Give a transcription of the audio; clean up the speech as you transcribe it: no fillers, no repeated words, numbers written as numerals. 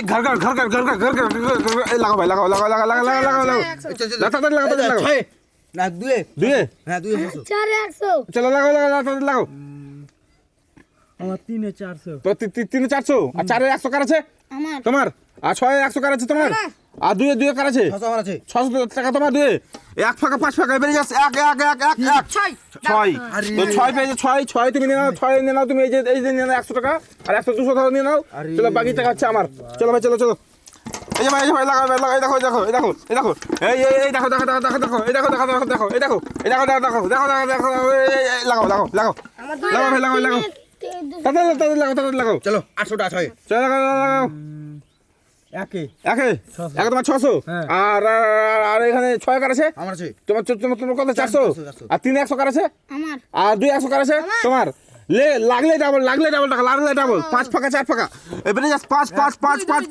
घर घर घर घर घर घर घर घर लगाओ भाई लगाओ लगाओ लगाओ लगाओ लगाओ लगाओ लगाओ ছয় না দুয়ে দুয়ে হ্যাঁ দুয়ে 600 400 চলো লাগাও লাগাও লাগাও আমার 3-400 তো 3-400 আর 4-100 কার আছে আমার তোমার আর 6-100 কার আছে তোমার আর দুয়ে কার আছে 600 আমার আছে 600 টাকা তোমার দুয়ে এক ফাঁকা 5 ফাঁকা বেরিয়ে যাচ্ছে এক এক এক এক এক 6 তো 6 পেয়েছে 6 তুমি নিয়ে নাও 6 নিয়ে নাও তুমি এই যে নিয়ে নাও 100 টাকা আর 100 200 টাকা নিয়ে নাও চলো বাকি টাকা হচ্ছে আমার চলো ভাই চলো চলো এই যে ভাই লাগাও লাগাও এই দেখো দেখো এই দেখো এই দেখো এই দেখো দেখো দেখো দেখো দেখো এই দেখো দেখো দেখো দেখো এই দেখো এই দেখো দেখো দেখো দেখো দেখো লাগাও লাগাও লাগাও লাগাও ভাই লাগাও লাগাও তাড়াতাড়ি লাগাও তাড়াতাড়ি লাগাও চলো 800 টা 6 চলো লাগাও লাগাও একে একে একে তোমার 600 আর আর এখানে 6 কার আছে আমার আছে তোমার তোমার কত 400 আর 3-100 কার আছে আমার আর 2-100 কার আছে তোমার লাগলে ডাবল টাকা লাগলে ডাবল 5 ফাঁকা 4 ফাঁকা এবারে 5 5 5 5